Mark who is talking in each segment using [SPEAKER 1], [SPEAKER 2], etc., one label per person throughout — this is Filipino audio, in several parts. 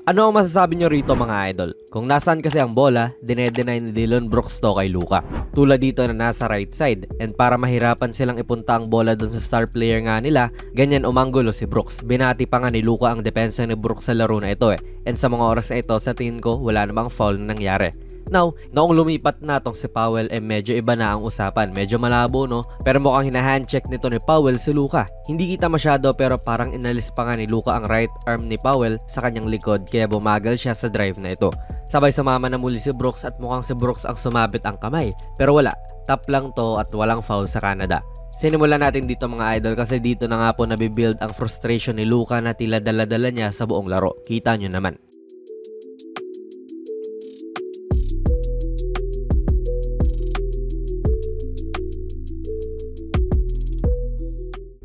[SPEAKER 1] Ano ang masasabi nyo rito mga idol? Kung nasaan kasi ang bola, dinedeny ni Dillon Brooks to kay Luka. Tulad dito na nasa right side, and para mahirapan silang ipunta ang bola dun sa star player nga nila, ganyan umanggulo si Brooks. Binati pa nga ni Luka ang depensa ni Brooks sa laro na ito and sa mga oras na ito sa tingin ko wala namang foul na nangyari. Now, noong lumipat na tong si Powell medyo iba na ang usapan. Medyo malabo no, pero mukhang hinahandcheck nito ni Powell si Luka. Hindi kita masyado pero parang inalis pa nga ni Luka ang right arm ni Powell sa kanyang likod kaya bumagal siya sa drive na ito. Sabay sumama na muli si Brooks at mukhang si Brooks ang sumabit ang kamay. Pero wala, tap lang to at walang foul sa Canada. Sinimulan natin dito mga idol kasi dito na nga po nabibuild ang frustration ni Luka na tila dala-dala niya sa buong laro. Kita nyo naman.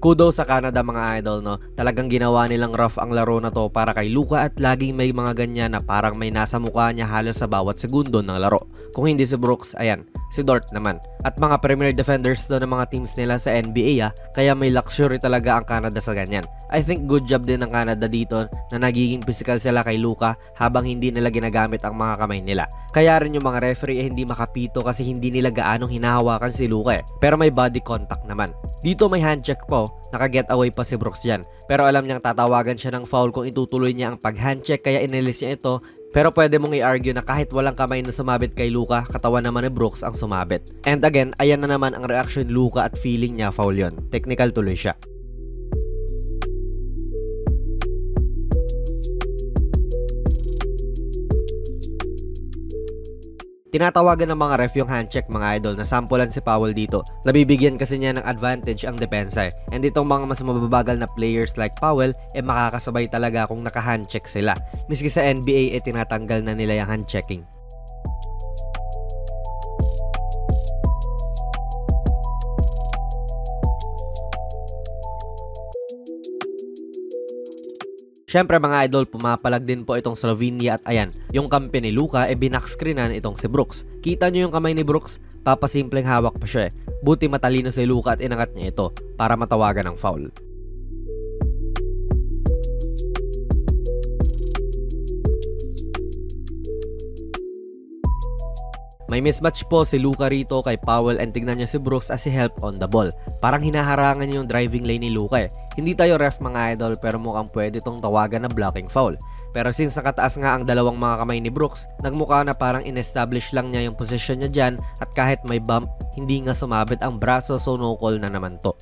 [SPEAKER 1] Kudos sa Canada mga idol no. Talagang ginawa nilang rough ang laro na to para kay Luka at laging may mga ganyan na parang may nasa mukha niya halos sa bawat segundo ng laro. Kung hindi si Brooks, ayan, si Dort naman. At mga premier defenders to ng mga teams nila sa NBA kaya may luxury talaga ang Canada sa ganyan. I think good job din ng Canada dito na nagiging physical sila kay Luka habang hindi nila ginagamit ang mga kamay nila. Kaya rin yung mga referee hindi makapito kasi hindi nila gaanong hinahawakan si Luka pero may body contact naman. Dito may handcheck po, naka-get away pa si Brooks dyan. Pero alam niyang tatawagan siya ng foul kung itutuloy niya ang pag-handcheck kaya inilis niya ito. Pero pwede mong i-argue na kahit walang kamay na sumabit kay Luka, katawan naman ni Brooks ang sumabit. And again, ayan na naman ang reaction ni Luka at feeling niya foul yun. Technical tuloy siya. Tinatawagan ng mga ref yung handcheck mga idol na sampulan si Powell dito. Nabibigyan kasi niya ng advantage ang depensa and itong mga mas mababagal na players like Powell makakasabay talaga kung naka-handcheck sila. Miski sa NBA tinatanggal na nila yung handchecking. Siyempre mga idol, pumapalag din po itong Slovenia at ayan, yung kampi ni Luka binackscreenan itong si Brooks. Kita nyo yung kamay ni Brooks? Papasimpleng hawak pa siya Buti matalino si Luka at inangat niya ito para matawagan ng foul. May mismatch po si Luka rito kay Powell and tignan niya si Brooks as he helped on the ball. Parang hinaharangan niya yung driving lane ni Luka Hindi tayo ref mga idol pero mukhang pwede itong tawagan na blocking foul. Pero since nakataas nga ang dalawang mga kamay ni Brooks, nagmukha na parang in-establish lang niya yung position niya dyan at kahit may bump, hindi nga sumabit ang braso so no call na naman to.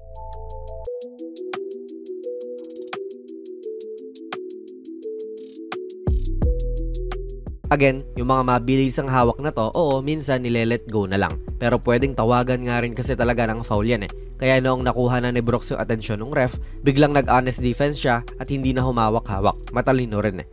[SPEAKER 1] Again, yung mga mabilisang hawak na to, oo, minsan nile-let go na lang. Pero pwedeng tawagan nga rin kasi talaga ng foul yan Kaya noong nakuha na ni Brooks yung atensyon ng ref, biglang nag-honest defense siya at hindi na humawak-hawak. Matalino rin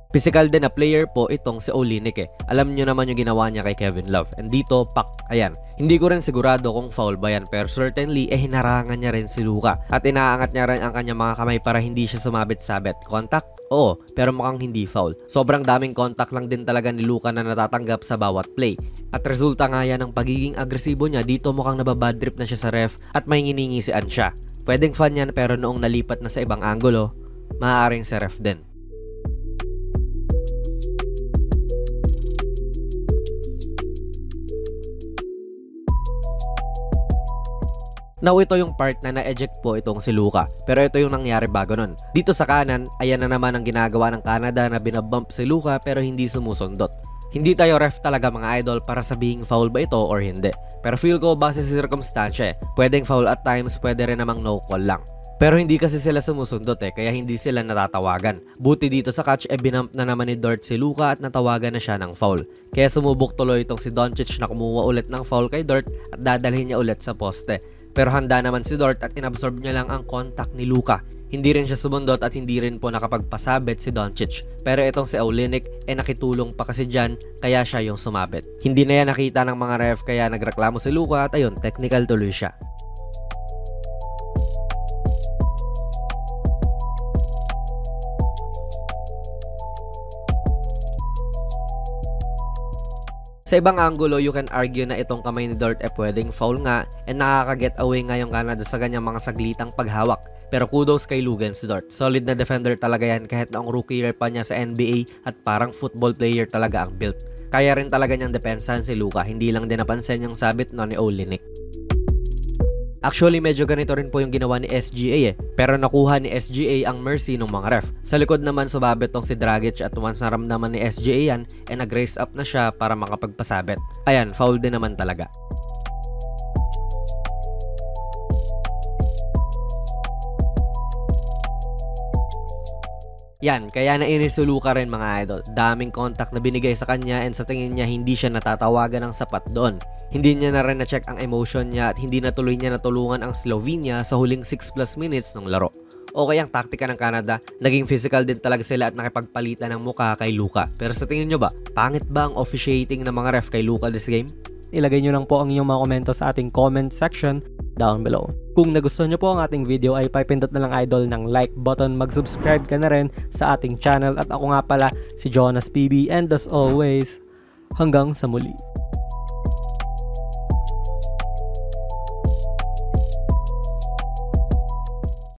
[SPEAKER 1] Physical din na player po itong si Olynyk Alam nyo naman yung ginawa niya kay Kevin Love. And dito, pak, ayan. Hindi ko rin sigurado kung foul ba yan pero certainly hinarangan niya rin si Luka. At inaangat niya rin ang kanyang mga kamay para hindi siya sumabit-sabit. Contact? Oo, pero mukhang hindi foul. Sobrang daming contact lang din talaga ni Luka na natatanggap sa bawat play. At resulta nga yan ng pagiging agresibo niya, dito mukhang nababadrip na siya sa ref at may nginingisian siya. Pwedeng fan yan pero noong nalipat na sa ibang angulo, maaaring sa ref din. Now ito yung part na na-eject po itong si Luka. Pero ito yung nangyari bago nun. Dito sa kanan, ayan na naman ang ginagawa ng Canada na binabump si Luka pero hindi sumusundot. Hindi tayo ref talaga mga idol para sabihing foul ba ito or hindi. Pero feel ko base sa circumstance pwedeng foul at times, pwede rin namang no call lang. Pero hindi kasi sila sumusundot kaya hindi sila natatawagan. Buti dito sa catch binump na naman ni Dort si Luka at natawagan na siya ng foul. Kaya sumubok tuloy itong si Doncic na kumuha ulit ng foul kay Dort at dadalhin niya ulit sa poste. Pero handa naman si Dort at inabsorb niya lang ang contact ni Luka. Hindi rin siya sumundot at hindi rin po nakapagpasabit si Doncic. Pero itong si Olynyk nakitulong pa kasi dyan kaya siya yung sumabit. Hindi na yan nakita ng mga ref kaya nagreklamo si Luka at ayun, technical tuloy siya. Sa ibang angulo, you can argue na itong kamay ni Dort ay pwedeng foul nga and nakaka-get away nga yung Canada sa ganyang mga saglitang paghawak. Pero kudos kay Luguentz Dort. Solid na defender talaga yan kahit na ang rookie year pa niya sa NBA at parang football player talaga ang build. Kaya rin talaga niyang depensahan si Luka, hindi lang din napansin yung sabit no ni Olynyk. Actually, medyo ganito rin po yung ginawa ni SGA pero nakuha ni SGA ang mercy ng mga ref. Sa likod naman sumabit tong si Dragic at once naramdaman ni SGA yan nag-raise up na siya para makapagpasabit. Ayan, foul din naman talaga. Yan, kaya nainis si Luka rin mga idol. Daming contact na binigay sa kanya and sa tingin niya hindi siya natatawagan ng sapat doon. Hindi niya na rin na-check ang emotion niya at hindi natuloy niya natulungan ang Slovenia sa huling 6+ minutes ng laro. Okay ang taktika ng Canada, naging physical din talaga sila at nakipagpalitan ng muka kay Luka. Pero sa tingin nyo ba, pangit ba ang officiating ng mga ref kay Luka this game?
[SPEAKER 2] Ilagay nyo lang po ang inyong mga komento sa ating comment section down below. Kung nagustuhan nyo po ang ating video ay pipindot na lang idol ng like button, mag-subscribe ka na rin sa ating channel at ako nga pala si Jonas PB and as always, hanggang sa muli.